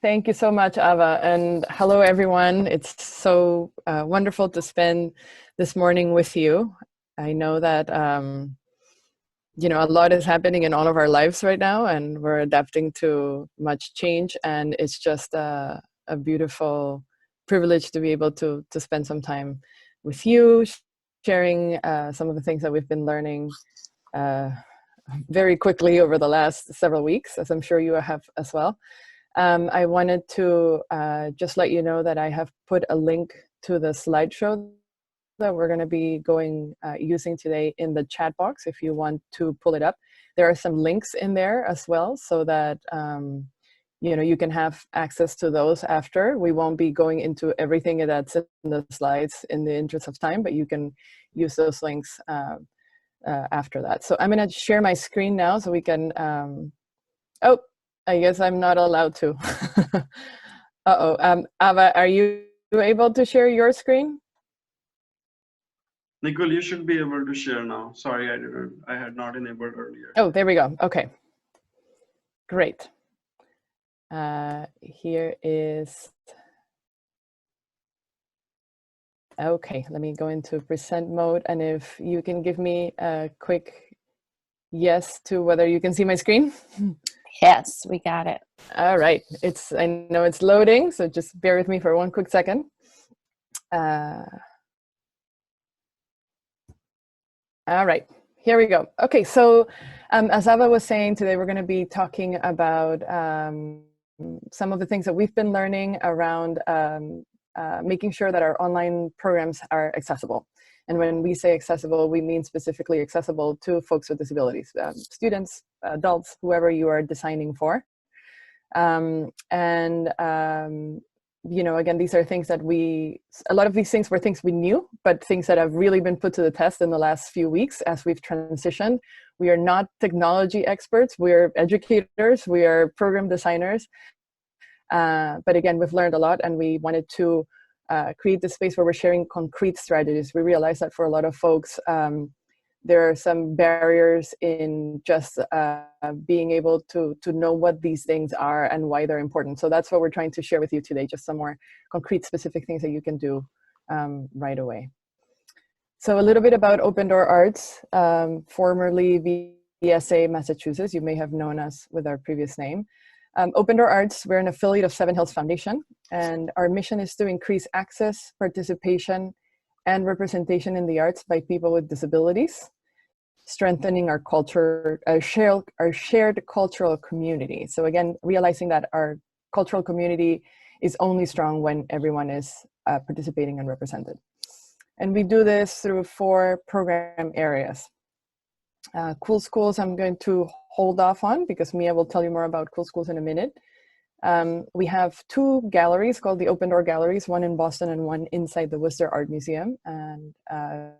Thank you so much, Ava. And hello, everyone. It's so wonderful to spend this morning with you. I know that, a lot is happening in all of our lives right now, and we're adapting to much change. And it's just a beautiful privilege to be able to spend some time with you, sharing some of the things that we've been learning uh, very quickly over the last several weeks, as I'm sure you have as well. I wanted to just let you know that I have put a link to the slideshow that we're going to be using today in the chat box if you want to pull it up. There are some links in there as well so that you can have access to those after. We won't be going into everything that's in the slides in the interest of time, but you can use those links after that. So I'm going to share my screen now so we can oh, I guess I'm not allowed to. Ava, are you able to share your screen? Nicole, you should be able to share now. Sorry, I had not enabled earlier. Oh, there we go. Okay. Great. Here is, okay, let me go into present mode. And if you can give me a quick yes to whether you can see my screen. Yes, we got it. All right. I know it's loading, so just bear with me for one quick second. All right, here we go. Okay, so as Ava was saying, today we're going to be talking about some of the things that we've been learning around making sure that our online programs are accessible. And when we say accessible, we mean specifically accessible to folks with disabilities, students, adults, whoever you are designing for. Again, these are things that a lot of these things were things we knew, but things that have really been put to the test in the last few weeks as we've transitioned. We are not technology experts, we're educators, we are program designers. But again, we've learned a lot, and we wanted to create this space where we're sharing concrete strategies. We realize that for a lot of folks, there are some barriers in just being able to know what these things are and why they're important. So that's what we're trying to share with you today, just some more concrete, specific things that you can do right away. So a little bit about Open Door Arts, formerly VSA Massachusetts. You may have known us with our previous name. Open Door Arts, we're an affiliate of Seven Hills Foundation, and our mission is to increase access, participation, and representation in the arts by people with disabilities, strengthening our culture, our shared cultural community. So again, realizing that our cultural community is only strong when everyone is participating and represented. And we do this through 4 program areas. Cool Schools, I'm going to hold off on because Mia will tell you more about Cool Schools in a minute. We have 2 galleries called the Open Door Galleries, one in Boston and one inside the Worcester Art Museum. And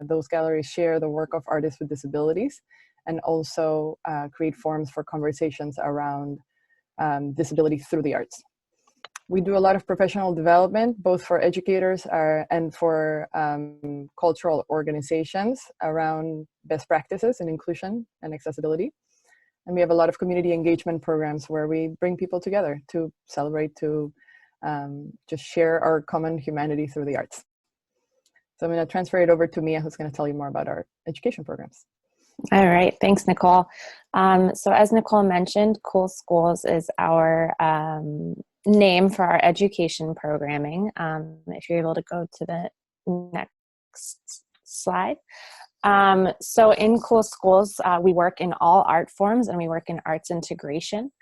those galleries share the work of artists with disabilities and also create forums for conversations around disability through the arts. We do a lot of professional development, both for educators and for cultural organizations around best practices in inclusion and accessibility. And we have a lot of community engagement programs where we bring people together to celebrate, to just share our common humanity through the arts. So I'm going to transfer it over to Mia, who's going to tell you more about our education programs. All right, thanks, Nicole. So as Nicole mentioned, Cool Schools is our name for our education programming. If you're able to go to the next slide. So in Cool Schools, we work in all art forms and we work in arts integration.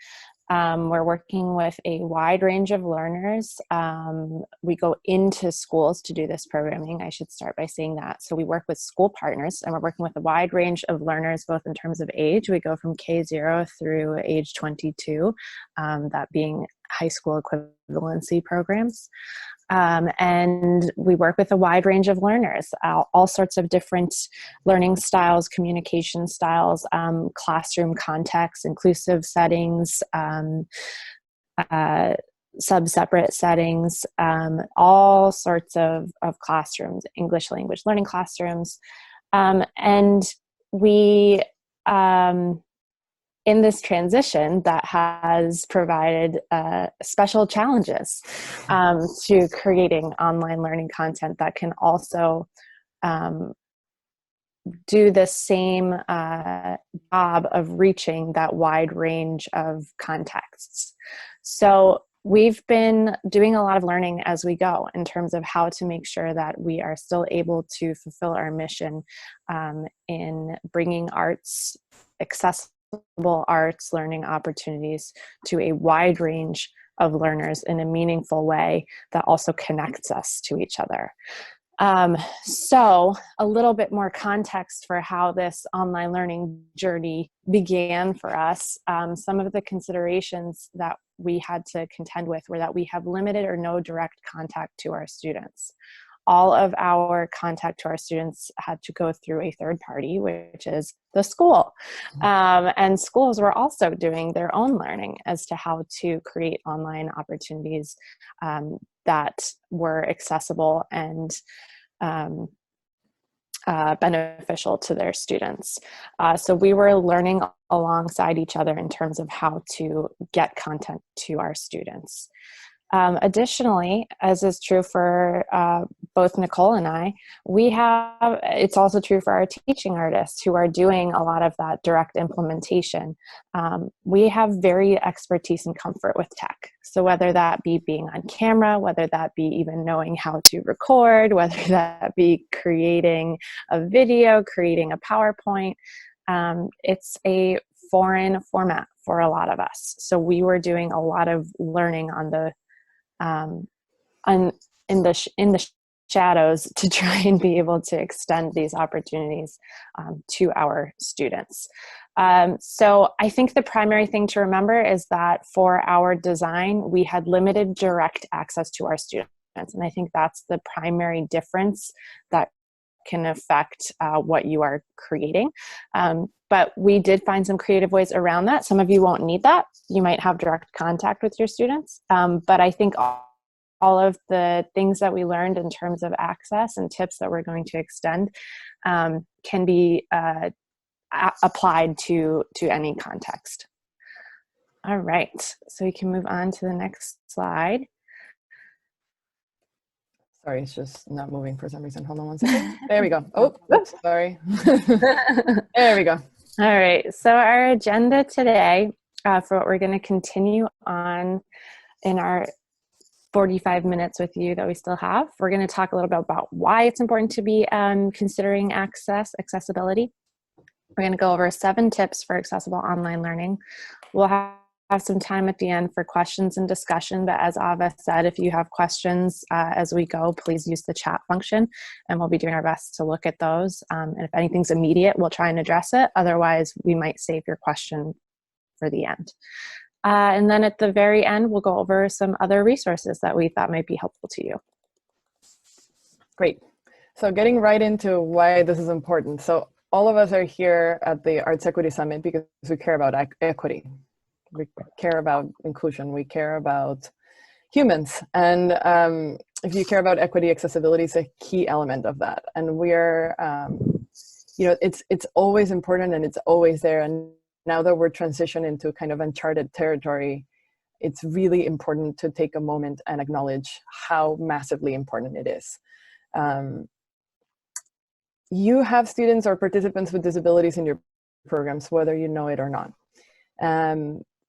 We're working with a wide range of learners. We go into schools to do this programming. I should start by saying that. So we work with school partners, and we're working with a wide range of learners, both in terms of age. We go from K0 through age 22, that being high school equivalency programs. And we work with a wide range of learners, all sorts of different learning styles, communication styles, classroom contexts, inclusive settings, sub-separate settings, all sorts of classrooms, English language learning classrooms. And we in this transition that has provided special challenges to creating online learning content that can also do the same job of reaching that wide range of contexts. So we've been doing a lot of learning as we go in terms of how to make sure that we are still able to fulfill our mission in bringing arts, accessible arts learning opportunities to a wide range of learners in a meaningful way that also connects us to each other. So a little bit more context for how this online learning journey began for us. Some of the considerations that we had to contend with were that we have limited or no direct contact to our students. All of our contact to our students had to go through a third party, which is the school. And schools were also doing their own learning as to how to create online opportunities that were accessible and beneficial to their students. So we were learning alongside each other in terms of how to get content to our students. Additionally, as is true for both Nicole and I, it's also true for our teaching artists who are doing a lot of that direct implementation. We have very expertise and comfort with tech. So whether that be being on camera, whether that be even knowing how to record, whether that be creating a video, creating a PowerPoint, it's a foreign format for a lot of us. So we were doing a lot of learning on the in the shadows to try and be able to extend these opportunities to our students. So I think the primary thing to remember is that for our design, we had limited direct access to our students. And I think that's the primary difference that can affect what you are creating. But we did find some creative ways around that. Some of you won't need that. You might have direct contact with your students. But I think all of the things that we learned in terms of access and tips that we're going to extend can be applied to any context. All right, so we can move on to the next slide. Sorry, it's just not moving for some reason. Hold on one second. There we go. Oh, oops, sorry. There we go. All right, so our agenda today for what we're going to continue on in our 45 minutes with you that we still have, we're going to talk a little bit about why it's important to be considering accessibility. We're going to go over 7 tips for accessible online learning. We'll have some time at the end for questions and discussion, but as Ava said, if you have questions as we go, please use the chat function, and we'll be doing our best to look at those. And if anything's immediate, we'll try and address it. Otherwise, we might save your question for the end. And then at the very end, we'll go over some other resources that we thought might be helpful to you. Great. So getting right into why this is important. So all of us are here at the Arts Equity Summit because we care about equity. We care about inclusion. We care about humans. And if you care about equity, accessibility is a key element of that. And we're, it's always important and it's always there. And now that we're transitioning into kind of uncharted territory, it's really important to take a moment and acknowledge how massively important it is. You have students or participants with disabilities in your programs, whether you know it or not.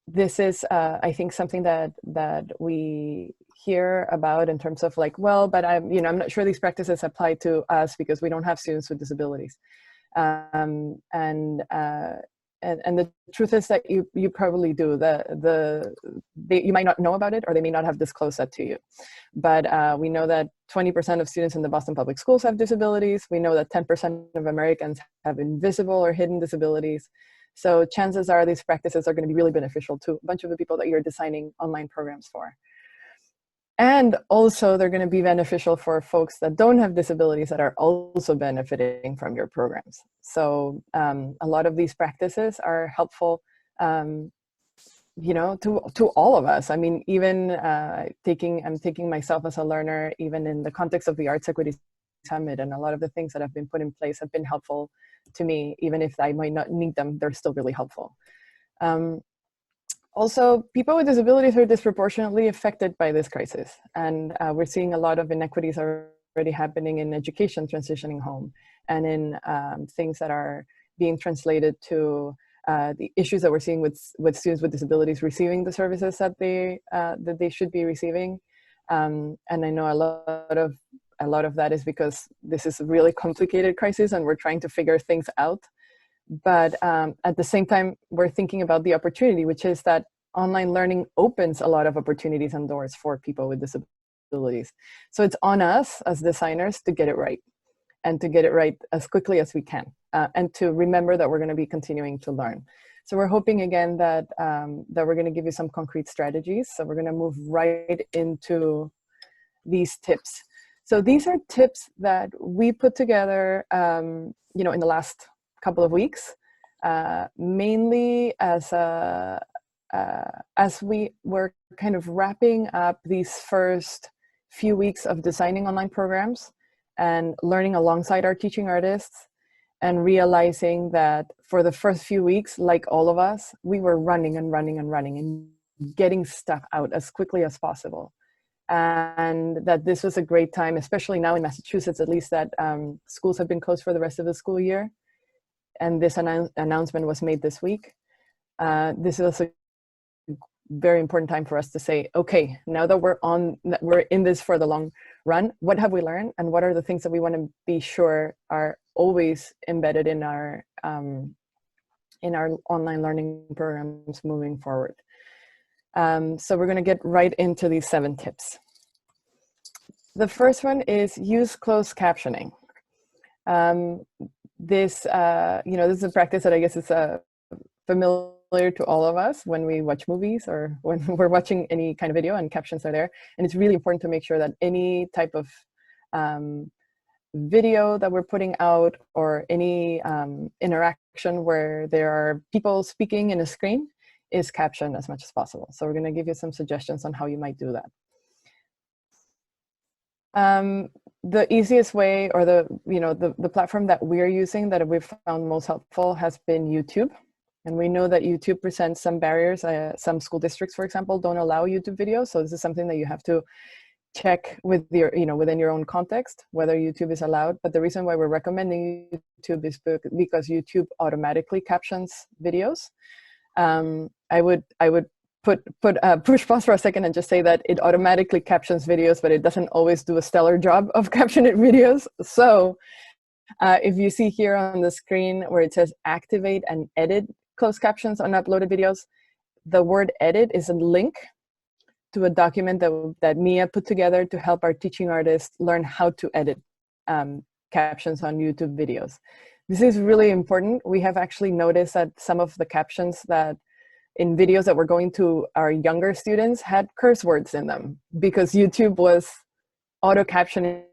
This is, I think, something that we hear about in terms of like, well, but I'm not sure these practices apply to us because we don't have students with disabilities. And the truth is that you probably do. You might not know about it, or they may not have disclosed that to you. But we know that 20% of students in the Boston Public Schools have disabilities. We know that 10% of Americans have invisible or hidden disabilities. So chances are these practices are going to be really beneficial to a bunch of the people that you're designing online programs for. And also they're going to be beneficial for folks that don't have disabilities that are also benefiting from your programs. So a lot of these practices are helpful, to all of us. I mean, even I'm taking myself as a learner, even in the context of the Arts Equity Summit, and a lot of the things that have been put in place have been helpful to me. Even if I might not need them, they're still really helpful. Also, people with disabilities are disproportionately affected by this crisis. And we're seeing a lot of inequities already happening in education transitioning home, and in things that are being translated to the issues that we're seeing with students with disabilities receiving the services that they should be receiving. And I know a lot of that is because this is a really complicated crisis and we're trying to figure things out. But at the same time, we're thinking about the opportunity, which is that online learning opens a lot of opportunities and doors for people with disabilities. So it's on us as designers to get it right, and to get it right as quickly as we can, and to remember that we're going to be continuing to learn. So we're hoping again that that we're going to give you some concrete strategies. So we're going to move right into these tips. So these are tips that we put together, in the last couple of weeks, mainly as we were kind of wrapping up these first few weeks of designing online programs and learning alongside our teaching artists, and realizing that for the first few weeks, like all of us, we were running and running and running and getting stuff out as quickly as possible. And that this was a great time, especially now in Massachusetts, at least, that schools have been closed for the rest of the school year. And this announcement was made this week. This is also a very important time for us to say, okay, now that we're in this for the long run, what have we learned? And what are the things that we want to be sure are always embedded in our online learning programs moving forward? So we're going to get right into these 7 tips. The first one is use closed captioning. This is a practice that I guess is familiar to all of us when we watch movies or when we're watching any kind of video and captions are there. And it's really important to make sure that any type of video that we're putting out, or any interaction where there are people speaking in a screen, is captioned as much as possible. So we're going to give you some suggestions on how you might do that. The easiest way, or the platform that we're using that we've found most helpful, has been YouTube. And we know that YouTube presents some barriers. Some school districts, for example, don't allow YouTube videos. So this is something that you have to check with within your own context, whether YouTube is allowed. But the reason why we're recommending YouTube is because YouTube automatically captions videos. I would push pause for a second and just say that it automatically captions videos, but it doesn't always do a stellar job of captioning videos. So if you see here on the screen where it says activate and edit closed captions on uploaded videos, the word edit is a link to a document that Mia put together to help our teaching artists learn how to edit captions on YouTube videos. This is really important. We have actually noticed that some of the captions that in videos that were going to our younger students had curse words in them, because YouTube was auto captioning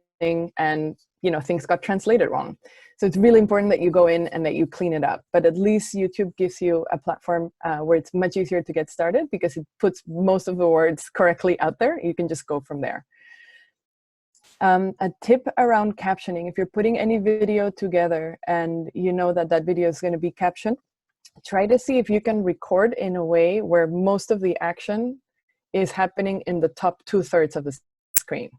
and things got translated wrong. So it's really important that you go in and that you clean it up. But at least YouTube gives you a platform where it's much easier to get started, because it puts most of the words correctly out there. You can just go from there. A tip around captioning: if you're putting any video together and you know that that video is going to be captioned, try to see if you can record in a way where most of the action is happening in the top 2/3 of the screen.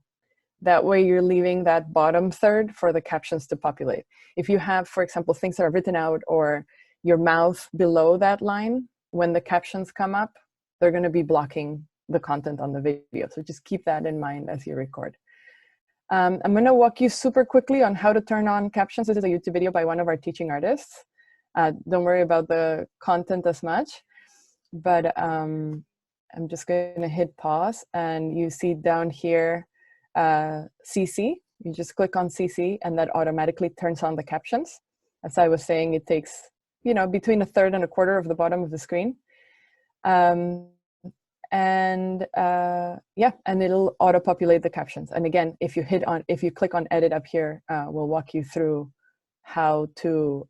That way you're leaving that bottom third for the captions to populate. If you have, for example, things that are written out or your mouth below that line, when the captions come up, they're going to be blocking the content on the video. So just keep that in mind as you record. I'm going to walk you super quickly on how to turn on captions. This is a YouTube video by one of our teaching artists. Don't worry about the content as much, but I'm just going to hit pause, and you see down here CC. You just click on CC and that automatically turns on the captions. As I was saying, it takes between 1/3 and 1/4 of the bottom of the screen, and it'll auto-populate the captions. And again, if you click on edit up here, we'll walk you through how to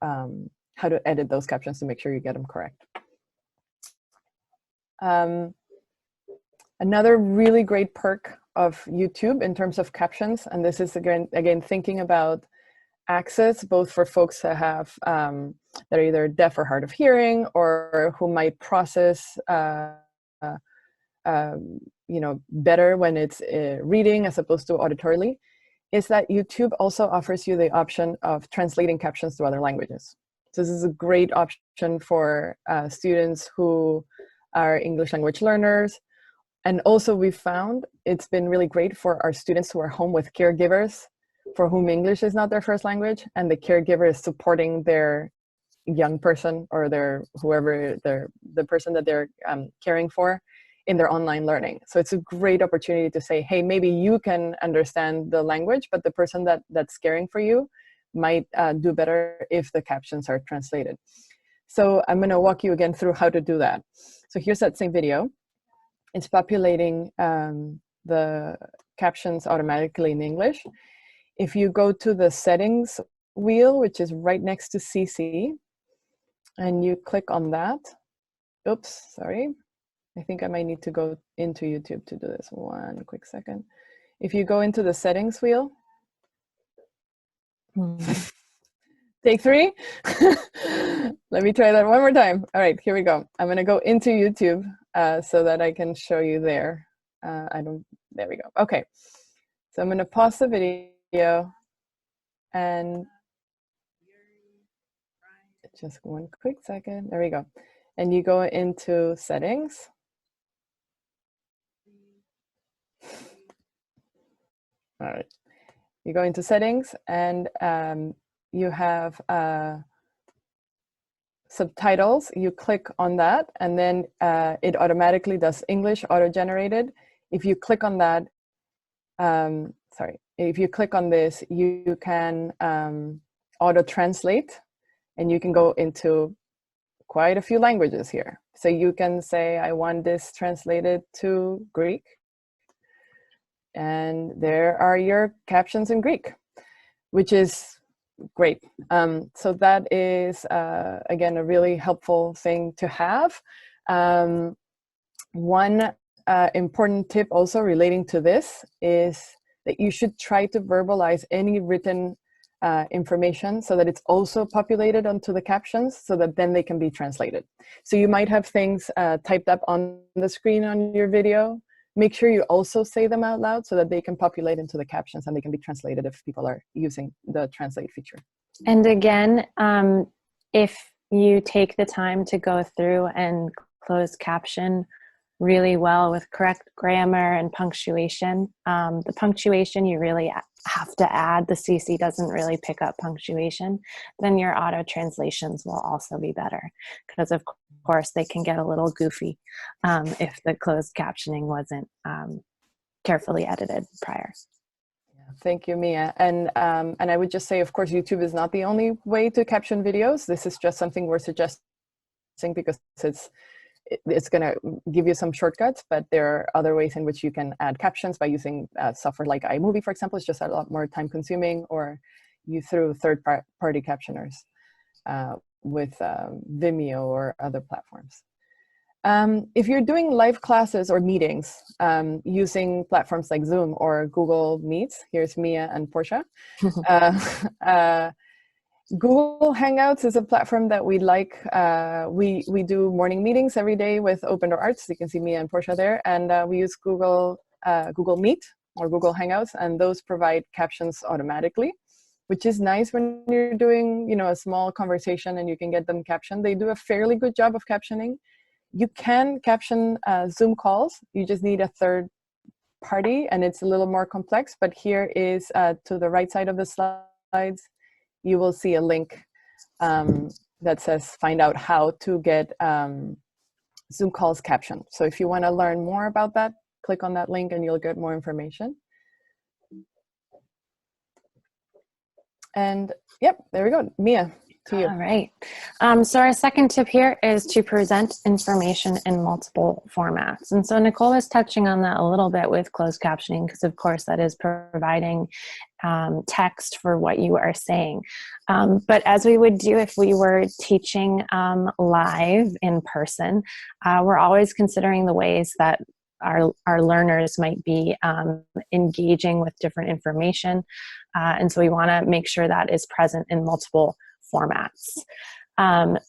edit those captions to make sure you get them correct. Another really great perk of YouTube in terms of captions, and this is again thinking about access, both for folks that have that are either deaf or hard of hearing, or who might process better when it's reading as opposed to auditorily, is that YouTube also offers you the option of translating captions to other languages. So this is a great option for students who are English language learners. And also we found it's been really great for our students who are home with caregivers for whom English is not their first language, and the caregiver is supporting their young person or the person that they're caring for in their online learning. So it's a great opportunity to say, hey, maybe you can understand the language, but the person that's caring for you might do better if the captions are translated. So I'm going to walk you again through how to do that. So here's that same video. It's populating the captions automatically in English. If you go to the settings wheel, which is right next to CC, and you click on that, oops, sorry. I think I might need to go into YouTube to do this. One quick second. If you go into the settings wheel, take 3. Let me try that one more time. All right, here we go. I'm gonna go into YouTube so that I can show you there. There we go. Okay, so I'm gonna pause the video and just one quick second. There we go. And you go into settings. All right, you go into settings and you have subtitles. You click on that and then it automatically does English auto-generated. If you click on that, if you click on this, you can auto-translate, and you can go into quite a few languages here. So you can say, I want this translated to Greek. And there are your captions in Greek, which is great. So that is, again, a really helpful thing to have. One important tip also relating to this is that you should try to verbalize any written information so that it's also populated onto the captions so that then they can be translated. So you might have things typed up on the screen on your video. Make sure you also say them out loud so that they can populate into the captions and they can be translated if people are using the translate feature. And again, if you take the time to go through and close caption really well with correct grammar and punctuation, the punctuation you really have to add. The CC doesn't really pick up punctuation. Then your auto translations will also be better, because of course they can get a little goofy if the closed captioning wasn't carefully edited prior. Thank you, Mia. And I would just say, of course, YouTube is not the only way to caption videos. This is just something we're suggesting because it's going to give you some shortcuts, but there are other ways in which you can add captions by using software like iMovie, for example. It's just a lot more time consuming, or you through third-party captioners with Vimeo or other platforms. If you're doing live classes or meetings using platforms like Zoom or Google Meets, here's Mia and Portia. Google Hangouts is a platform that we like. We do morning meetings every day with Open Door Arts. You can see Mia and Portia there. And we use Google Meet or Google Hangouts, and those provide captions automatically, which is nice when you're doing, a small conversation and you can get them captioned. They do a fairly good job of captioning. You can caption Zoom calls. You just need a third party, and it's a little more complex. But here is to the right side of the slides, you will see a link that says find out how to get Zoom calls captioned. So if you want to learn more about that, click on that link and you'll get more information. And yep, there we go. Mia, to you. All right. So our second tip here is to present information in multiple formats. And so Nicole was touching on that a little bit with closed captioning, because of course that is providing text for what you are saying. But as we would do if we were teaching live in person, we're always considering the ways that our learners might be engaging with different information. And so we want to make sure that is present in multiple formats.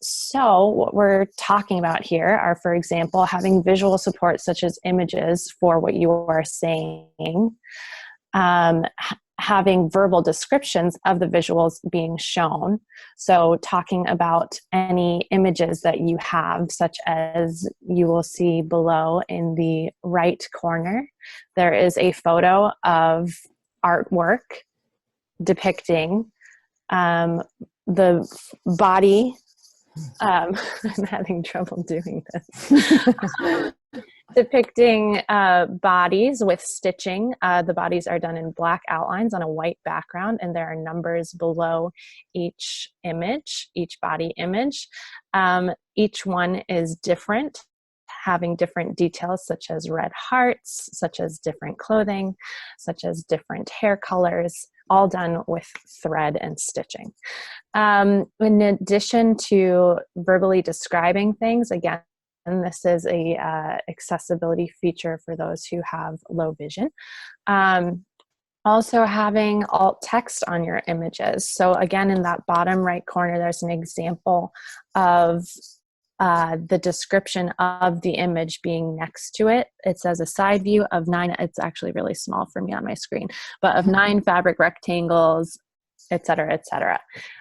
So what we're talking about here are, for example, having visual support such as images for what you are saying, having verbal descriptions of the visuals being shown. So talking about any images that you have, such as you will see below in the right corner, there is a photo of artwork depicting the body. I'm having trouble doing this. Depicting bodies with stitching. The bodies are done in black outlines on a white background, and there are numbers below each image, each body image. Each one is different, having different details such as red hearts, such as different clothing, such as different hair colors, all done with thread and stitching. In addition to verbally describing things, again, and this is a accessibility feature for those who have low vision. Also having alt text on your images. So again, in that bottom right corner, there's an example of the description of the image being next to it. It says a side view of 9, it's actually really small for me on my screen, but of 9 fabric rectangles, et cetera, et cetera.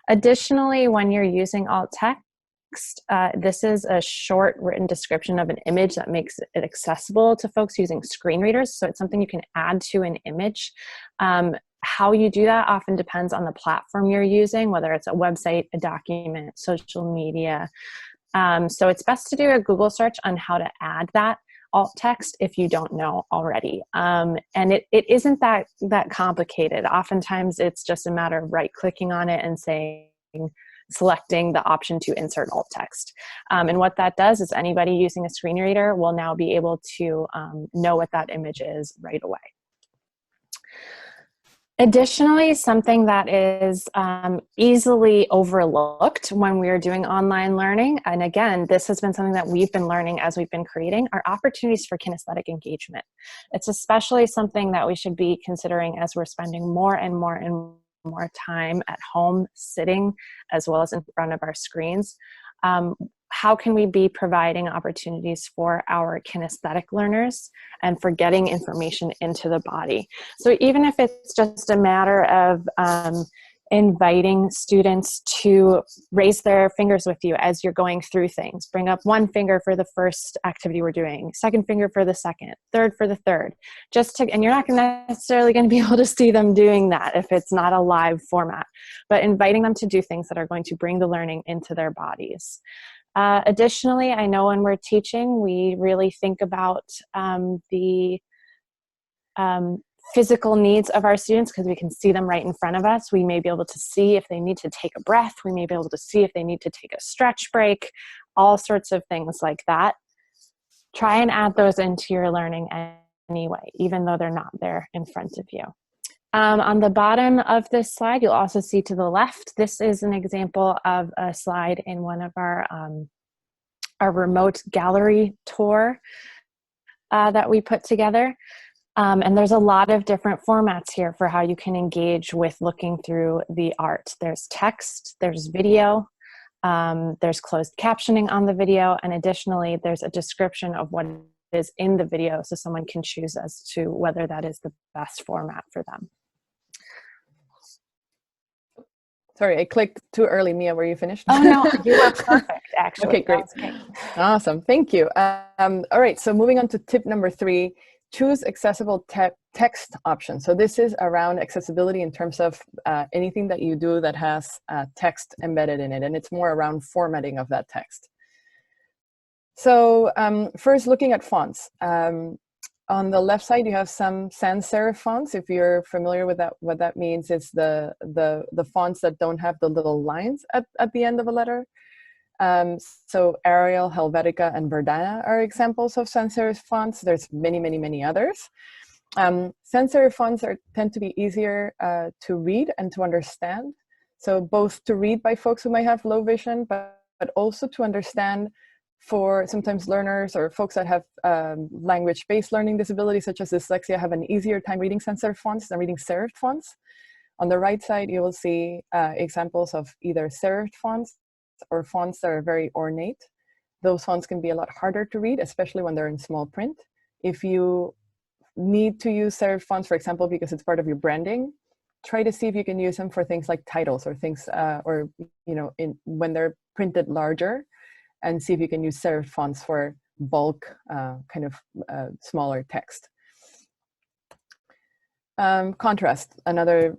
Additionally, when you're using alt text, this is a short written description of an image that makes it accessible to folks using screen readers. So it's something you can add to an image. How you do that often depends on the platform you're using, whether it's a website, a document, social media. So it's best to do a Google search on how to add that alt text if you don't know already. And it isn't that complicated. Oftentimes it's just a matter of right-clicking on it and selecting the option to insert alt text. And what that does is anybody using a screen reader will now be able to know what that image is right away. Additionally, something that is easily overlooked when we are doing online learning, and again, this has been something that we've been learning as we've been creating, are opportunities for kinesthetic engagement. It's especially something that we should be considering as we're spending more and more and more time at home sitting as well as in front of our screens. How can we be providing opportunities for our kinesthetic learners and for getting information into the body? So even if it's just a matter of inviting students to raise their fingers with you as you're going through things, bring up one finger for the first activity we're doing, second finger for the second, third for the third, and you're not necessarily going to be able to see them doing that if it's not a live format, but inviting them to do things that are going to bring the learning into their bodies. Additionally, I know when we're teaching, we really think about the physical needs of our students because we can see them right in front of us. We may be able to see if they need to take a breath. We may be able to see if they need to take a stretch break, all sorts of things like that. Try and add those into your learning anyway, even though they're not there in front of you. On the bottom of this slide, you'll also see to the left, this is an example of a slide in one of our remote gallery tour that we put together. And there's a lot of different formats here for how you can engage with looking through the art. There's text, there's video, there's closed captioning on the video, and additionally, there's a description of what is in the video so someone can choose as to whether that is the best format for them. Sorry, I clicked too early. Mia, were you finished? Oh, no, you were perfect, actually. Okay, great. Awesome, thank you. All right, so moving on to tip number 3, choose accessible text options. So this is around accessibility in terms of anything that you do that has text embedded in it, and it's more around formatting of that text. So first, looking at fonts. On the left side, you have some sans serif fonts. If you're familiar with that, what that means is the fonts that don't have the little lines at the end of a letter. So Arial, Helvetica, and Verdana are examples of sans serif fonts. There's many, many, many others. Sans serif fonts tend to be easier to read and to understand. So both to read by folks who might have low vision, but also to understand for sometimes learners or folks that have language-based learning disabilities, such as dyslexia, have an easier time reading censored fonts than reading serifed fonts. On the right side, you will see examples of either serifed fonts or fonts that are very ornate. Those fonts can be a lot harder to read, especially when they're in small print. If you need to use serif fonts, for example, because it's part of your branding, try to see if you can use them for things like titles or things, or when they're printed larger, and see if you can use serif fonts for bulk smaller text. Contrast, another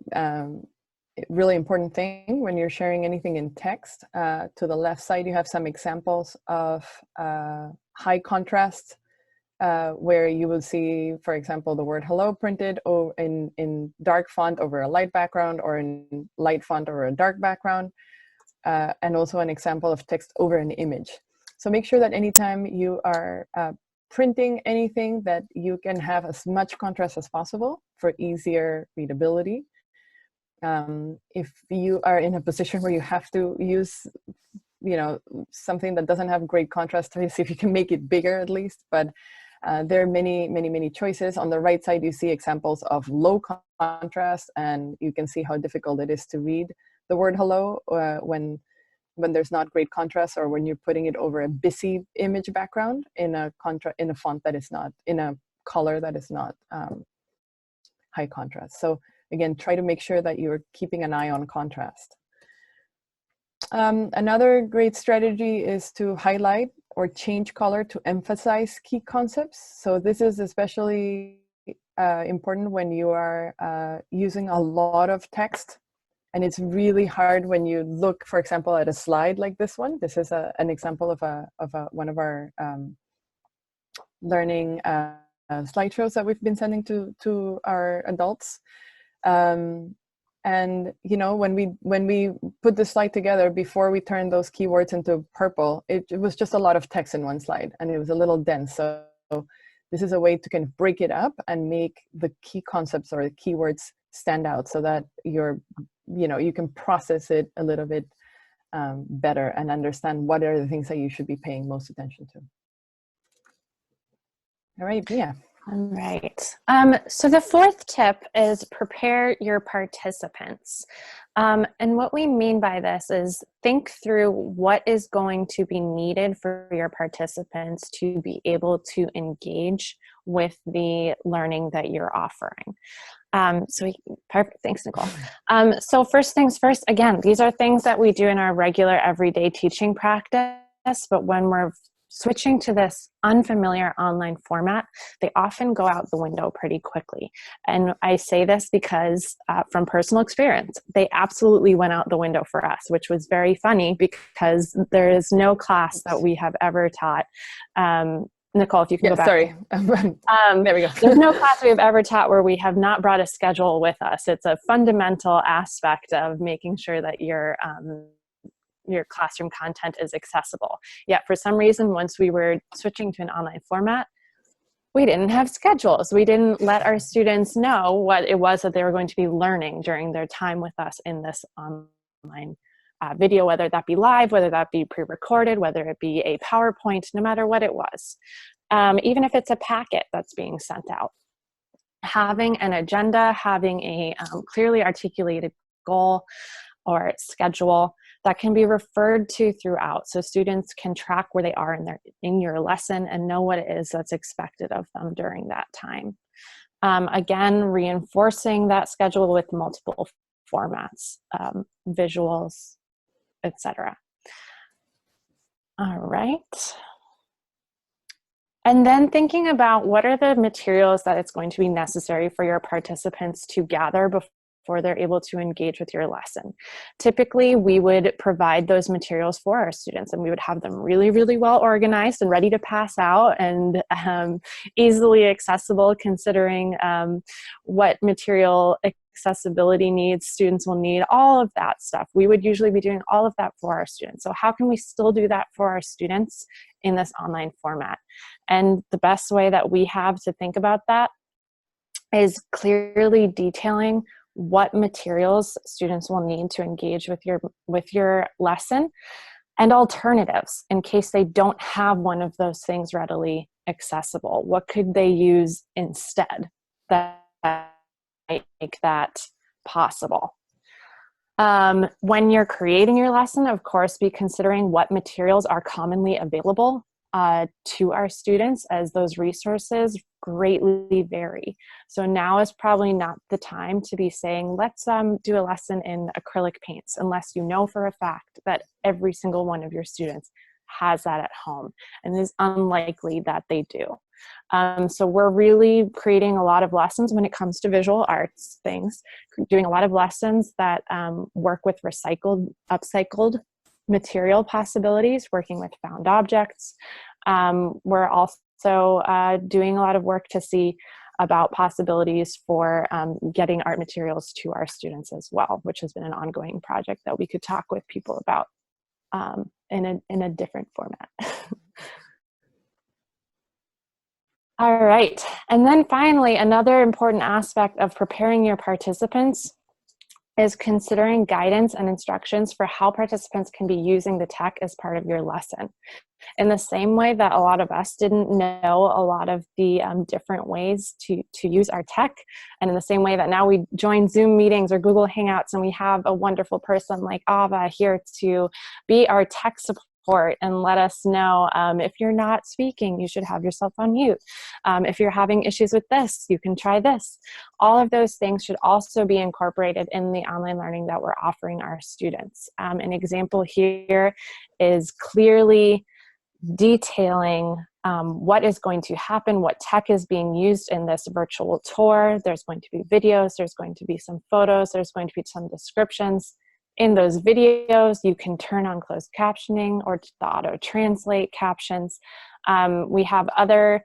really important thing when you're sharing anything in text. To the left side, you have some examples of high contrast, where you will see, for example, the word hello printed in dark font over a light background, or in light font over a dark background, and also an example of text over an image. So make sure that anytime you are printing anything, that you can have as much contrast as possible for easier readability. If you are in a position where you have to use something that doesn't have great contrast, try to see if you can make it bigger at least. But there are many choices. On the right side, you see examples of low contrast, and you can see how difficult it is to read the word hello when there's not great contrast, or when you're putting it over a busy image background in a font that is not, in a color that is not high contrast. So again, try to make sure that you're keeping an eye on contrast. Another great strategy is to highlight or change color to emphasize key concepts. So this is especially important when you are using a lot of text. And it's really hard when you look, for example, at a slide like this one. This is an example of one of our learning slideshows that we've been sending to our adults. And when we put the slide together, before we turned those keywords into purple, it was just a lot of text in one slide, and it was a little dense. So this is a way to kind of break it up and make the key concepts or the keywords stand out, so that you can process it a little bit better and understand what are the things that you should be paying most attention to. All right, Mia. All right. So the fourth tip is prepare your participants. And what we mean by this is think through what is going to be needed for your participants to be able to engage with the learning that you're offering. Perfect. Thanks, Nicole. So first things first, again, these are things that we do in our regular everyday teaching practice, but when we're switching to this unfamiliar online format, they often go out the window pretty quickly. And I say this because from personal experience, they absolutely went out the window for us, which was very funny because there is no class that we have ever taught. Nicole, if you can go back. Sorry. There we go. There's no class we have ever taught where we have not brought a schedule with us. It's a fundamental aspect of making sure that your classroom content is accessible. Yet for some reason, once we were switching to an online format, we didn't have schedules. We didn't let our students know what it was that they were going to be learning during their time with us in this online video, whether that be live, whether that be pre-recorded, whether it be a PowerPoint, no matter what it was. Even if it's a packet that's being sent out. Having an agenda, having a clearly articulated goal or schedule that can be referred to throughout, so students can track where they are in your lesson and know what it is that's expected of them during that time. Again, reinforcing that schedule with multiple formats, visuals, etc. All right. And then thinking about what are the materials that it's going to be necessary for your participants to gather before they're able to engage with your lesson. Typically, we would provide those materials for our students, and we would have them really, really well organized and ready to pass out, and easily accessible, considering what material accessibility needs students will need, all of that stuff. We would usually be doing all of that for our students. So how can we still do that for our students in this online format? And the best way that we have to think about that is clearly detailing what materials students will need to engage with your lesson, and alternatives in case they don't have one of those things readily accessible. What could they use instead that might make that possible? When you're creating your lesson, of course, be considering what materials are commonly available to our students, as those resources greatly vary. So now is probably not the time to be saying, let's do a lesson in acrylic paints, unless you know for a fact that every single one of your students has that at home, and it is unlikely that they do. So we're really creating a lot of lessons when it comes to visual arts things, doing a lot of lessons that work with recycled, upcycled material possibilities, working with found objects. We're also doing a lot of work to see about possibilities for getting art materials to our students as well, which has been an ongoing project that we could talk with people about in a different format. All right, and then finally, another important aspect of preparing your participants is considering guidance and instructions for how participants can be using the tech as part of your lesson. In the same way that a lot of us didn't know a lot of the different ways to use our tech, and in the same way that now we join Zoom meetings or Google Hangouts and we have a wonderful person like Ava here to be our tech support and let us know if you're not speaking, you should have yourself on mute. If you're having issues with this, you can try this. All of those things should also be incorporated in the online learning that we're offering our students. An example here is clearly detailing what is going to happen, what tech is being used in this virtual tour. There's going to be videos, there's going to be some photos, there's going to be some descriptions. In those videos, you can turn on closed captioning or the auto translate captions. We have other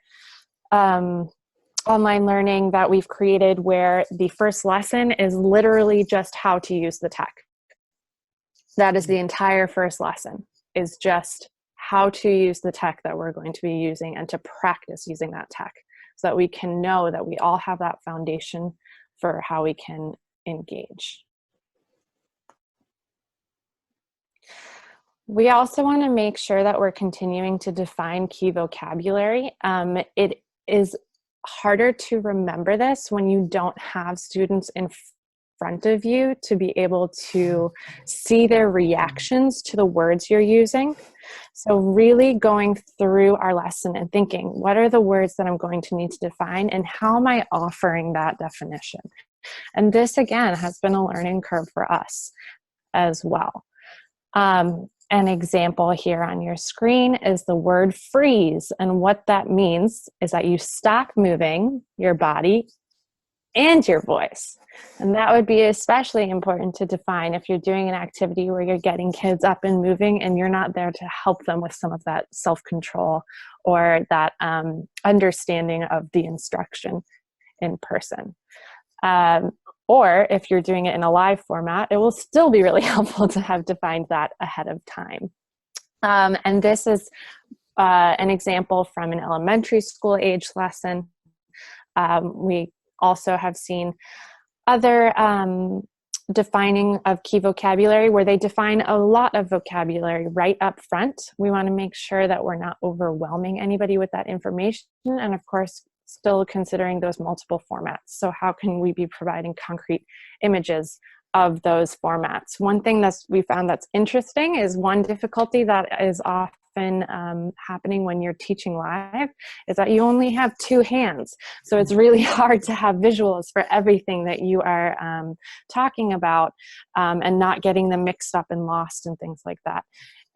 online learning that we've created where the first lesson is literally just how to use the tech. That is the entire first lesson, is just how to use the tech that we're going to be using and to practice using that tech so that we can know that we all have that foundation for how we can engage. We also want to make sure that we're continuing to define key vocabulary. It is harder to remember this when you don't have students in front of you to be able to see their reactions to the words you're using. So really going through our lesson and thinking, what are the words that I'm going to need to define and how am I offering that definition? And this, again, has been a learning curve for us as well. An example here on your screen is the word freeze. And what that means is that you stop moving your body and your voice. And that would be especially important to define if you're doing an activity where you're getting kids up and moving and you're not there to help them with some of that self-control or that understanding of the instruction in person. Or if you're doing it in a live format, it will still be really helpful to have defined that ahead of time. And this is an example from an elementary school age lesson. We also have seen other defining of key vocabulary where they define a lot of vocabulary right up front. We want to make sure that we're not overwhelming anybody with that information. And of course, still considering those multiple formats. So how can we be providing concrete images of those formats? One thing that we found that's interesting is one difficulty that is often happening when you're teaching live is that you only have two hands. So it's really hard to have visuals for everything that you are talking about and not getting them mixed up and lost and things like that.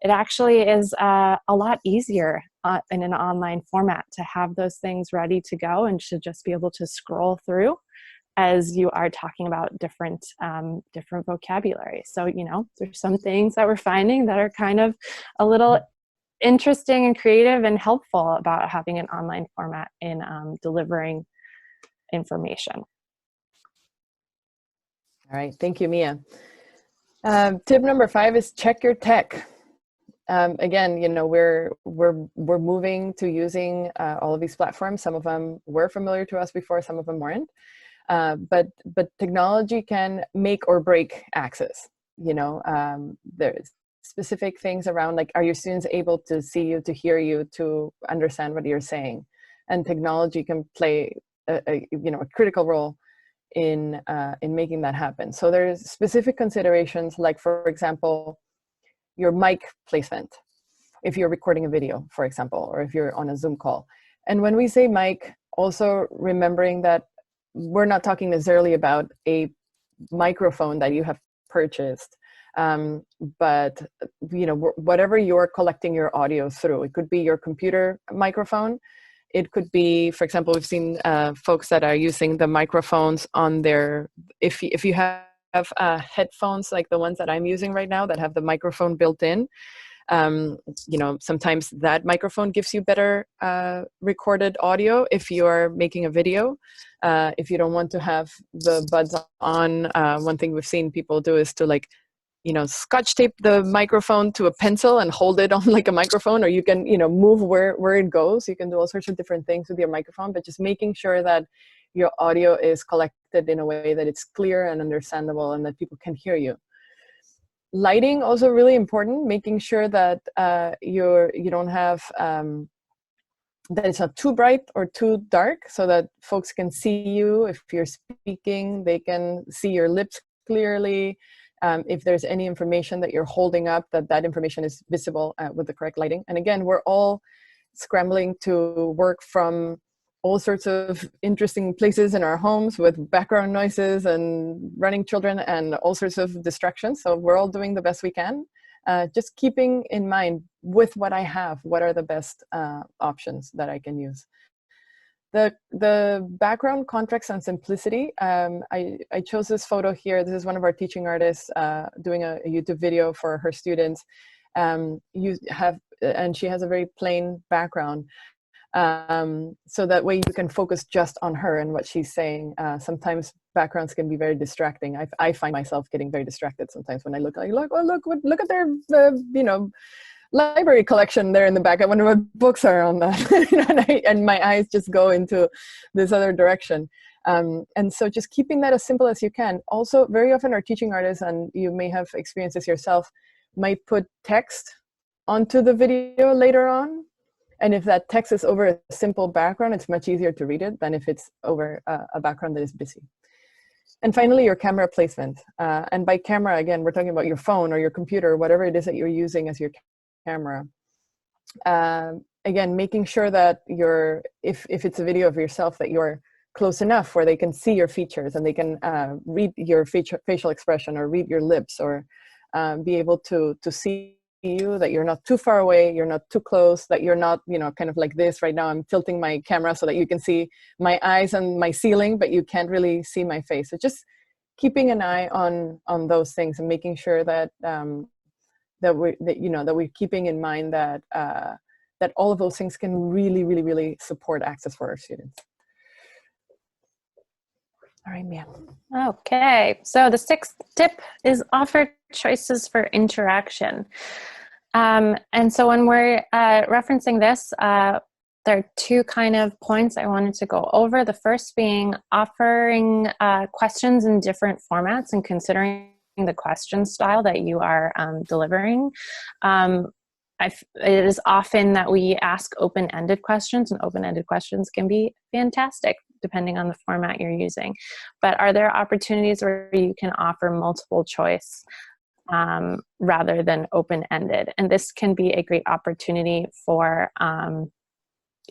It actually is a lot easier in an online format to have those things ready to go and to just be able to scroll through as you are talking about different vocabulary. So, you know, there's some things that we're finding that are kind of a little interesting and creative and helpful about having an online format in delivering information. All right, thank you, Mia. Tip number 5 is check your tech. Again, you know, we're moving to using all of these platforms. Some of them were familiar to us before, some of them weren't. But technology can make or break access. You know, specific things around, like, are your students able to see you, to hear you, to understand what you're saying? And technology can play a critical role in making that happen. So there's specific considerations, like, for example, your mic placement, if you're recording a video, for example, or if you're on a Zoom call. And when we say mic, also remembering that we're not talking necessarily about a microphone that you have purchased, but whatever you're collecting your audio through. It could be your computer microphone. It could be, for example, we've seen folks that are using the microphones on their, if you have headphones like the ones that I'm using right now that have the microphone built in, sometimes that microphone gives you better recorded audio if you're making a video. If you don't want to have the buds on, one thing we've seen people do is to, like, scotch tape the microphone to a pencil and hold it on like a microphone, or you can, move where it goes. You can do all sorts of different things with your microphone, but just making sure that your audio is collected in a way that it's clear and understandable and that people can hear you. Lighting also really important, making sure that you don't have that it's not too bright or too dark, so that folks can see you. If you're speaking, they can see your lips clearly. If there's any information that you're holding up, that information is visible with the correct lighting. And again, we're all scrambling to work from all sorts of interesting places in our homes with background noises and running children and all sorts of distractions. So we're all doing the best we can. Just keeping in mind, with what I have, what are the best options that I can use. The background, contrast, and simplicity. I chose this photo here. This is one of our teaching artists doing a YouTube video for her students. And she has a very plain background. So that way you can focus just on her and what she's saying. Sometimes backgrounds can be very distracting. I find myself getting very distracted sometimes when I look at their library collection there in the back. I wonder what books are on that. and my eyes just go into this other direction. And so just keeping that as simple as you can. Also, very often our teaching artists, and you may have experienced this yourself, might put text onto the video later on. And if that text is over a simple background, it's much easier to read it than if it's over a background that is busy. And finally, your camera placement. And by camera, again, we're talking about your phone or your computer, or whatever it is that you're using as your camera. Again, making sure that if it's a video of yourself, that you're close enough where they can see your features and they can read your facial expression or read your lips, or be able to see you, that you're not too far away, you're not too close, that you're not, kind of like this right now. I'm tilting my camera so that you can see my eyes and my ceiling, but you can't really see my face. So just keeping an eye on those things and making sure that we're keeping in mind that that all of those things can really, really, really support access for our students. All right, Mia. Okay, so the sixth tip is offer choices for interaction. And so when we're referencing this, there are two kind of points I wanted to go over. The first being offering questions in different formats and considering the question style that you are delivering. It is often that we ask open-ended questions, and open-ended questions can be fantastic depending on the format you're using. But are there opportunities where you can offer multiple choice rather than open-ended? And this can be a great opportunity for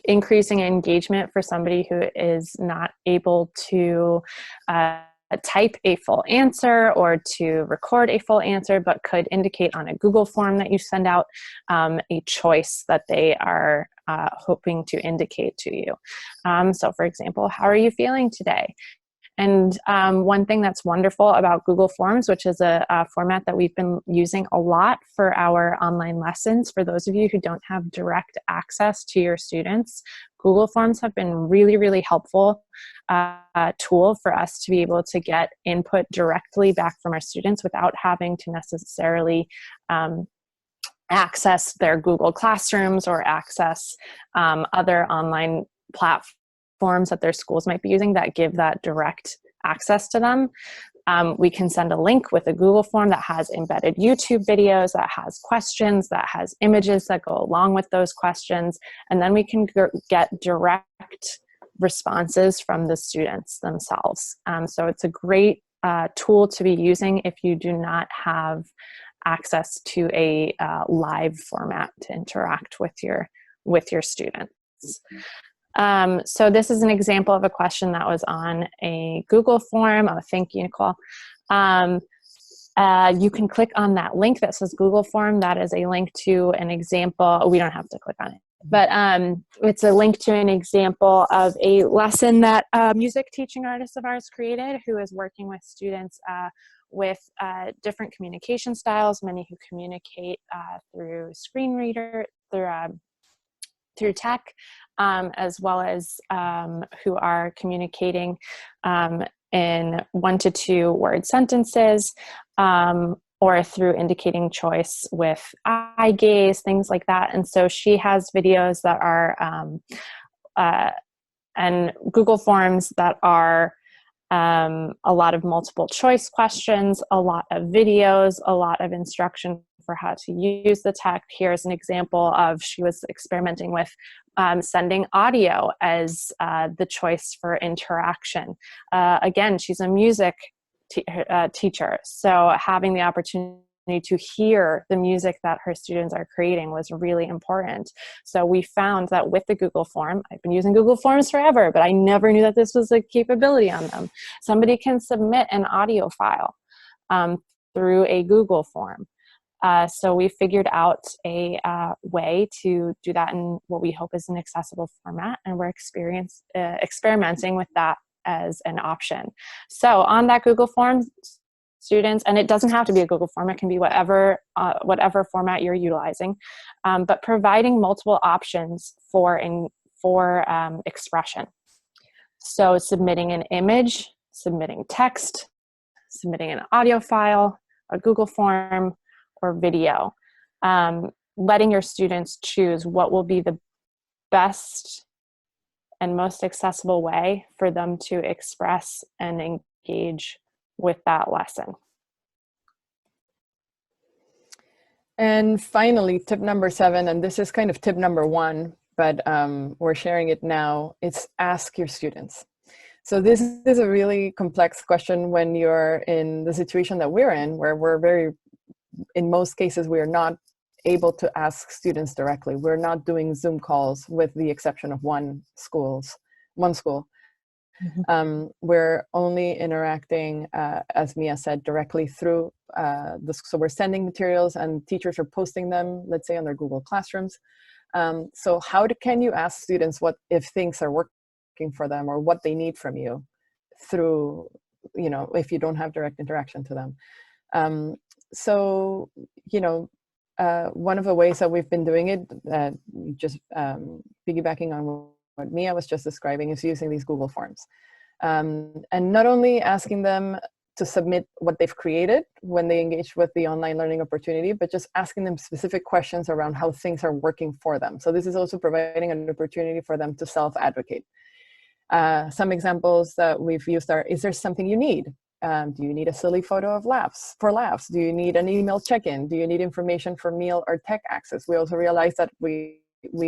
increasing engagement for somebody who is not able to type a full answer or to record a full answer, but could indicate on a Google form that you send out a choice that they are hoping to indicate to you. So for example, how are you feeling today? And one thing that's wonderful about Google Forms, which is a format that we've been using a lot for our online lessons, for those of you who don't have direct access to your students, Google Forms have been really, really helpful tool for us to be able to get input directly back from our students without having to necessarily access their Google Classrooms or access other online platforms that their schools might be using that give that direct access to them. We can send a link with a Google form that has embedded YouTube videos, that has questions, that has images that go along with those questions, and then we can get direct responses from the students themselves. So it's a great tool to be using if you do not have access to a live format to interact with your students. So this is an example of a question that was on a Google form. Oh, thank you, Nicole. You can click on that link that says Google form. That is a link to an example. We don't have to click on it, but it's a link to an example of a lesson that a music teaching artist of ours created, who is working with students with different communication styles, many who communicate through screen reader, through tech, as well as who are communicating in 1 to 2 word sentences, or through indicating choice with eye gaze, things like that. And so she has videos that are, and Google Forms that are a lot of multiple choice questions, a lot of videos, a lot of instruction for how to use the tech. Here's an example of, she was experimenting with sending audio as the choice for interaction. Again, she's a music teacher, so having the opportunity to hear the music that her students are creating was really important. So we found that with the Google form, I've been using Google Forms forever, but I never knew that this was a capability on them. Somebody can submit an audio file through a Google form. So we figured out a way to do that in what we hope is an accessible format, and we're experimenting with that as an option. So on that Google form, students, and it doesn't have to be a Google form, it can be whatever format you're utilizing, but providing multiple options for expression. So submitting an image, submitting text, submitting an audio file, a Google form, or video, letting your students choose what will be the best and most accessible way for them to express and engage with that lesson. And finally, tip number 7, and this is kind of tip number 1, but we're sharing it now, it's ask your students. So this is a really complex question when you're in the situation that we're in, where we're in most cases, we are not able to ask students directly. We're not doing Zoom calls, with the exception of one school. Mm-hmm. We're only interacting, as Mia said, directly through so we're sending materials and teachers are posting them, let's say, on their Google Classrooms. So how can you ask students if things are working for them, or what they need from you through, if you don't have direct interaction to them? So, one of the ways that we've been doing it, just piggybacking on what Mia was just describing, is using these Google Forms. And not only asking them to submit what they've created when they engage with the online learning opportunity, but just asking them specific questions around how things are working for them. So this is also providing an opportunity for them to self-advocate. Some examples that we've used are, is there something you need? Do you need a silly photo of laughs? Do you need an email check-in? Do you need information for meal or tech access? We also realize that we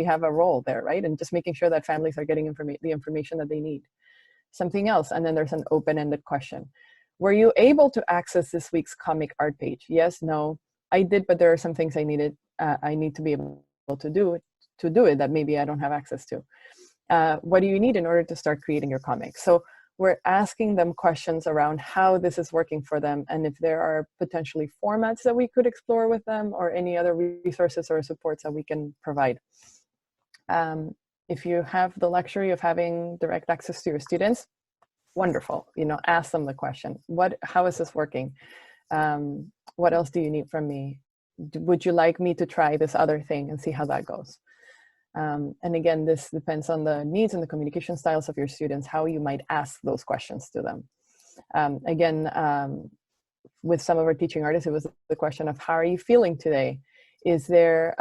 have a role there, right? And just making sure that families are getting the information that they need. Something else, and then there's an open-ended question. Were you able to access this week's comic art page? Yes, no, I did, but there are some things I need to be able to do it that maybe I don't have access to. What do you need in order to start creating your comic? So we're asking them questions around how this is working for them, and if there are potentially formats that we could explore with them, or any other resources or supports that we can provide. If you have the luxury of having direct access to your students, wonderful. Ask them the question. How is this working? What else do you need from me? Would you like me to try this other thing and see how that goes? And again, this depends on the needs and the communication styles of your students, how you might ask those questions to them. With some of our teaching artists, it was the question of, how are you feeling today? Is there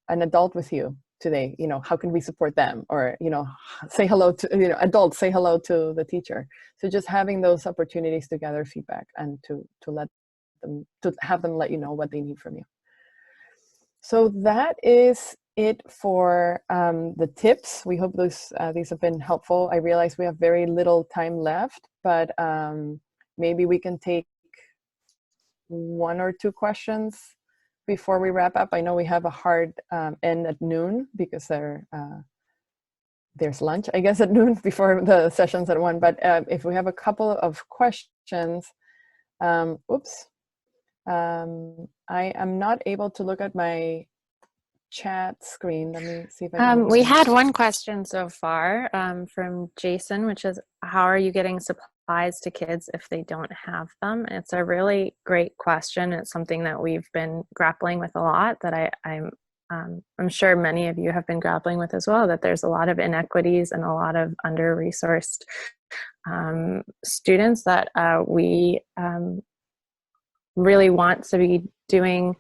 an adult with you today? You know, how can we support them? Or, you know, say hello to, you know, adults say hello to the teacher. So just having those opportunities to gather feedback and to let them, to have them let you know what they need from you. So that is it for the tips. We hope these have been helpful. I realize we have very little time left, but maybe we can take 1 or 2 questions before we wrap up. I know we have a hard end at noon because there's lunch, I guess, at noon before the sessions at 1. But if we have a couple of questions, I am not able to look at my chat screen. Let me see if I can. We had one question so far from Jason, which is, how are you getting supplies to kids if they don't have them? It's a really great question. It's something that we've been grappling with a lot, that I'm sure many of you have been grappling with as well, that there's a lot of inequities and a lot of under-resourced students that we really want to be doing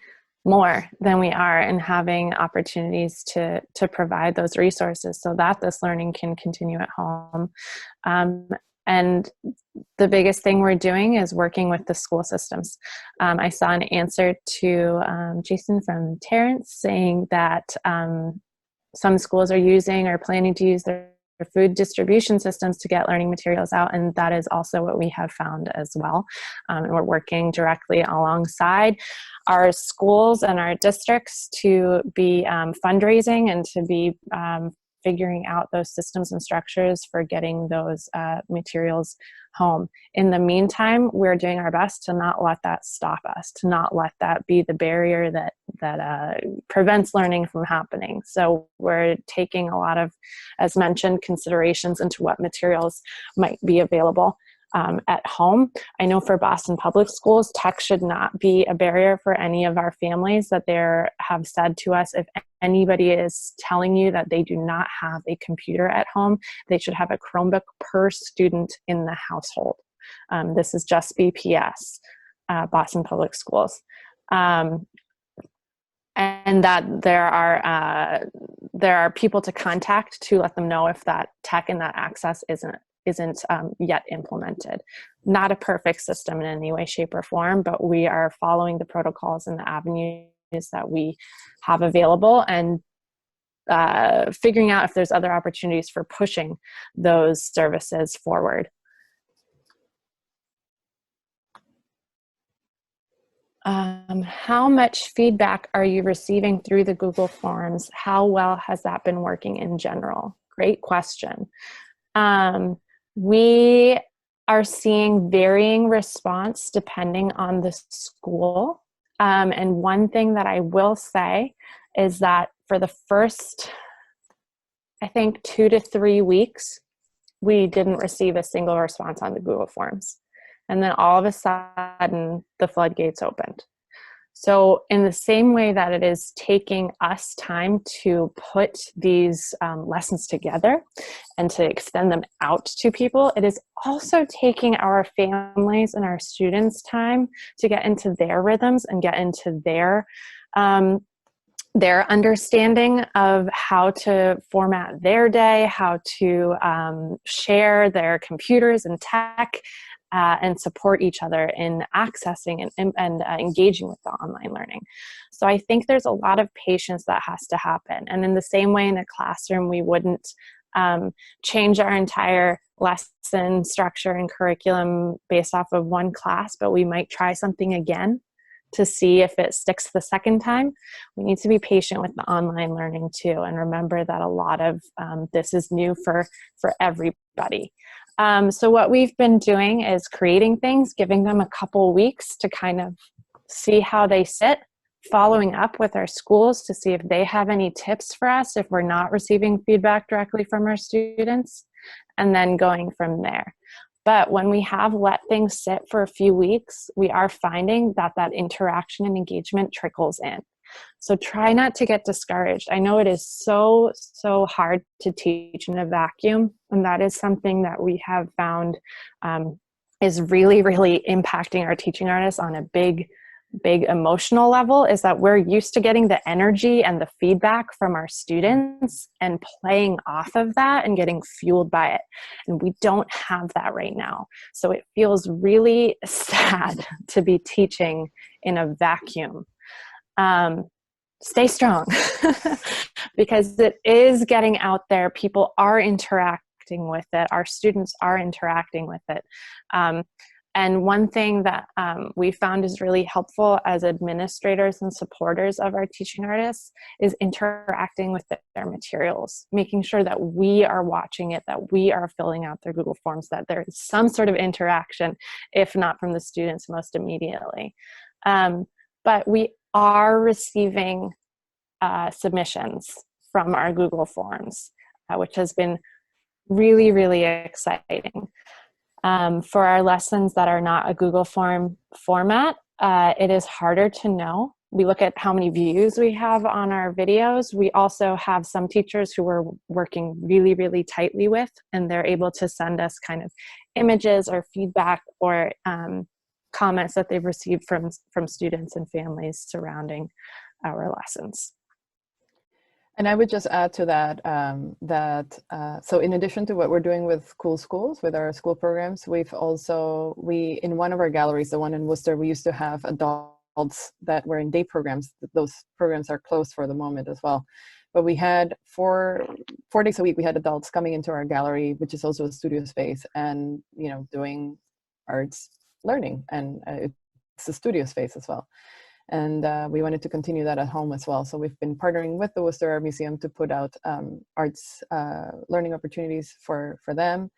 more than we are, and having opportunities to provide those resources so that this learning can continue at home. And the biggest thing we're doing is working with the school systems. I saw an answer to Jason from Terrence saying that some schools are using or planning to use their food distribution systems to get learning materials out, and that is also what we have found as well. And we're working directly alongside our schools and our districts to be fundraising and to be figuring out those systems and structures for getting those materials home. In the meantime, we're doing our best to not let that stop us, to not let that be the barrier that prevents learning from happening. So we're taking a lot of, as mentioned, considerations into what materials might be available at home. I know for Boston Public Schools, tech should not be a barrier for any of our families. That they have said to us, if anybody is telling you that they do not have a computer at home, they should have a Chromebook per student in the household. This is just BPS, Boston Public Schools. And that there are people to contact to let them know if that tech and that access isn't yet implemented. Not a perfect system in any way, shape, or form, but we are following the protocols and the avenues that we have available, and figuring out if there's other opportunities for pushing those services forward. How much feedback are you receiving through the Google Forms? How well has that been working in general? Great question. We are seeing varying response depending on the school. And one thing that I will say is that for the first, I think, 2 to 3 weeks, we didn't receive a single response on the Google Forms. And then all of a sudden, the floodgates opened. So in the same way that it is taking us time to put these lessons together and to extend them out to people, it is also taking our families and our students time to get into their rhythms and get into their understanding of how to format their day, how to share their computers and tech, and support each other in accessing and engaging with the online learning. So I think there's a lot of patience that has to happen. And in the same way in a classroom, we wouldn't change our entire lesson structure and curriculum based off of one class, but we might try something again to see if it sticks the second time. We need to be patient with the online learning too, and remember that a lot of this is new for everybody. So what we've been doing is creating things, giving them a couple weeks to kind of see how they sit, following up with our schools to see if they have any tips for us if we're not receiving feedback directly from our students, and then going from there. But when we have let things sit for a few weeks, we are finding that interaction and engagement trickles in. So try not to get discouraged. I know it is so hard to teach in a vacuum, and that is something that we have found is really impacting our teaching artists on a big big emotional level is that we're used to getting the energy and the feedback from our students and playing off of that and getting fueled by it. And we don't have that right now. So it feels really sad to be teaching in a vacuum. Stay strong because it is getting out there. People are interacting with it. Our students are interacting with it. And one thing that we found is really helpful as administrators and supporters of our teaching artists is interacting with their materials, making sure that we are watching it, that we are filling out their Google Forms, that there is some sort of interaction, if not from the students most immediately. But we are receiving submissions from our Google Forms, which has been really, really exciting. For our lessons that are not a Google Form format, it is harder to know. We look at how many views we have on our videos. We also have some teachers who we're working really, really tightly with, and they're able to send us kind of images or feedback or comments that they've received from students and families surrounding our lessons. And I would just add to that, so in addition to what we're doing with Cool Schools, with our school programs, we in one of our galleries, the one in Worcester, we used to have adults that were in day programs. Those programs are closed for the moment as well. But we had four days a week, we had adults coming into our gallery, which is also a studio space, and, you know, doing arts learning, and it's a studio space as well. And we wanted to continue that at home as well. So we've been partnering with the Worcester Art Museum to put out arts learning opportunities for them.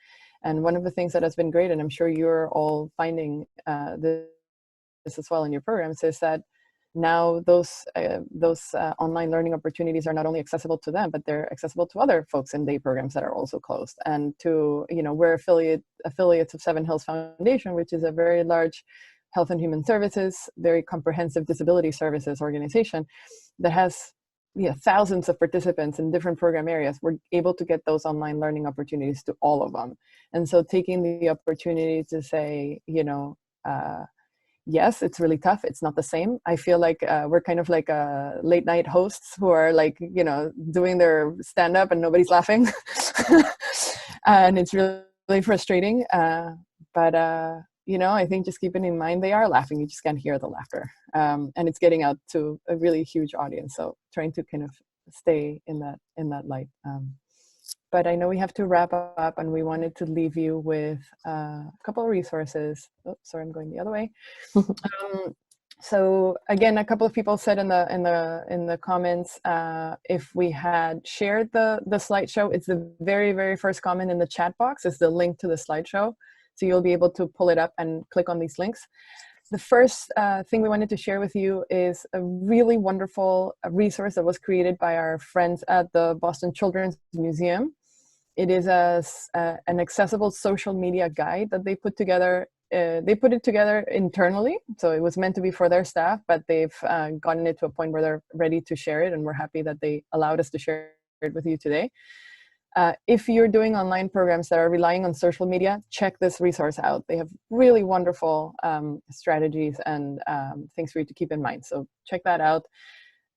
And one of the things that has been great, and I'm sure you're all finding this as well in your programs, is that now those online learning opportunities are not only accessible to them, but they're accessible to other folks in day programs that are also closed. And to, you know, we're affiliates of Seven Hills Foundation, which is a very large Health and Human Services, very comprehensive disability services organization that has thousands of participants in different program areas. We're able to get those online learning opportunities to all of them. And so taking the opportunity to say, you know, yes, it's really tough. It's not the same. I feel like we're kind of like late night hosts who are like, you know, doing their stand up and nobody's laughing. And it's really frustrating. But you know, I think just keeping in mind they are laughing. You just can't hear the laughter. And it's getting out to a really huge audience. So trying to kind of stay in that light. But I know we have to wrap up, and we wanted to leave you with a couple of resources. Oh, sorry, I'm going the other way. So again, a couple of people said in the comments, if we had shared the slideshow, it's the very, very first comment in the chat box is the link to the slideshow. So you'll be able to pull it up and click on these links. The first thing we wanted to share with you is a really wonderful resource that was created by our friends at the Boston Children's Museum. It is an accessible social media guide that they put together. They put it together internally, so it was meant to be for their staff, but they've gotten it to a point where they're ready to share it, and we're happy that they allowed us to share it with you today. If you're doing online programs that are relying on social media, check this resource out. They have really wonderful strategies and things for you to keep in mind. So check that out.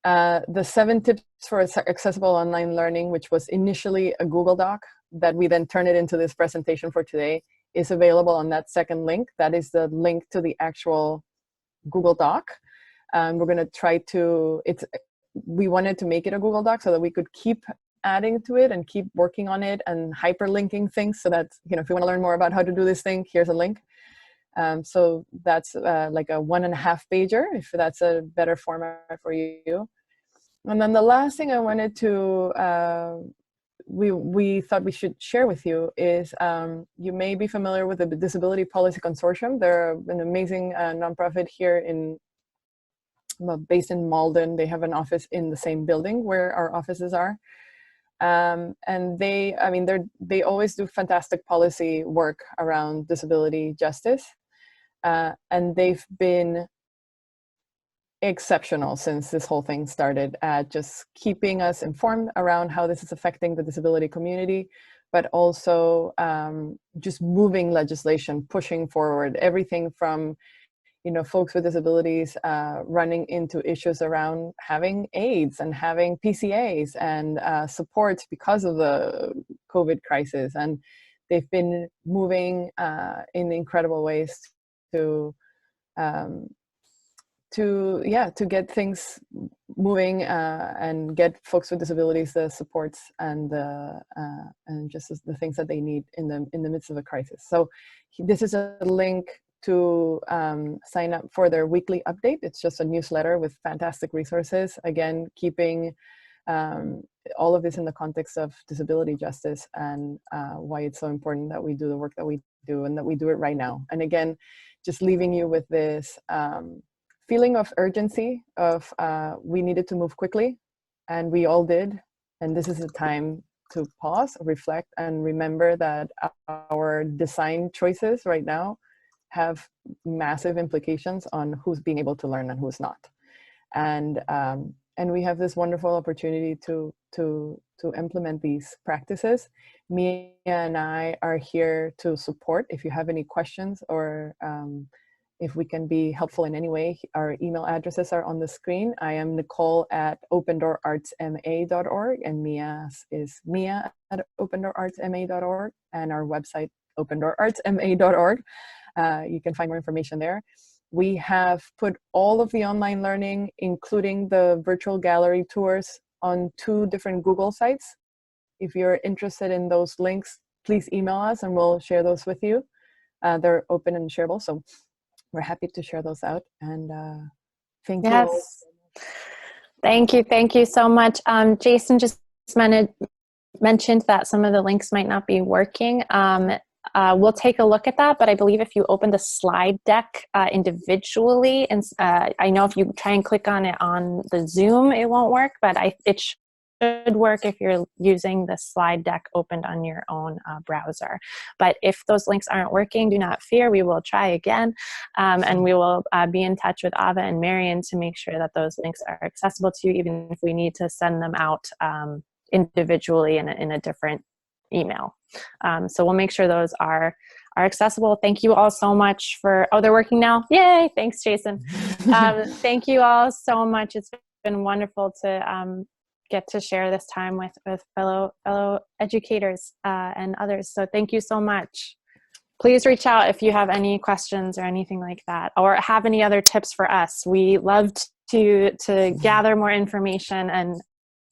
The 7 tips for accessible online learning, which was initially a Google Doc that we then turned it into this presentation for today, is available on that second link. That is the link to the actual Google Doc. We're going to try to, we wanted to make it a Google Doc so that we could keep adding to it and keep working on it and hyperlinking things, so that, you know, if you want to learn more about how to do this thing, here's a link. So that's like a 1.5 pager, if that's a better format for you. And then the last thing I wanted to, we thought we should share with you is, you may be familiar with the Disability Policy Consortium. They're an amazing nonprofit here based in Malden. They have an office in the same building where our offices are. And they always do fantastic policy work around disability justice. And they've been exceptional since this whole thing started at just keeping us informed around how this is affecting the disability community, but also just moving legislation, pushing forward everything from, folks with disabilities running into issues around having AIDS and having PCAs and supports because of the COVID crisis. And they've been moving in incredible ways to get things moving and get folks with disabilities the supports and just the things that they need in the midst of a crisis. So this is a link to sign up for their weekly update. It's just a newsletter with fantastic resources. Again, keeping all of this in the context of disability justice and why it's so important that we do the work that we do and that we do it right now. And again, just leaving you with this feeling of urgency of we needed to move quickly, and we all did. And this is the time to pause, reflect, and remember that our design choices right now have massive implications on who's being able to learn and who's not. And we have this wonderful opportunity to implement these practices. Mia and I are here to support. If you have any questions or if we can be helpful in any way, our email addresses are on the screen. I am Nicole at opendoorartsma.org, and Mia's is Mia at opendoorartsma.org, and our website, opendoorartsma.org. You can find more information there. We have put all of the online learning, including the virtual gallery tours, on 2 different Google sites. If you're interested in those links, please email us and we'll share those with you. They're open and shareable, so we're happy to share those out. And thank you. Yes. Thank you so much. Jason just mentioned that some of the links might not be working. We'll take a look at that, but I believe if you open the slide deck individually, and I know if you try and click on it on the Zoom, it won't work, but it should work if you're using the slide deck opened on your own browser. But if those links aren't working, do not fear, we will try again, and we will be in touch with Ava and Marion to make sure that those links are accessible to you, even if we need to send them out individually in a different email. So we'll make sure those are accessible. Thank you all so much for, oh, they're working now. Yay. Thanks, Jason. Thank you all so much. It's been wonderful to get to share this time with fellow educators and others. So thank you so much. Please reach out if you have any questions or anything like that, or have any other tips for us. We love to gather more information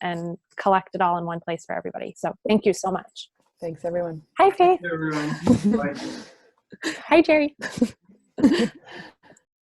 and collect it all in one place for everybody. So thank you so much. Thanks, everyone. Hi, Faith. Everyone. Bye. Hi, Jerry.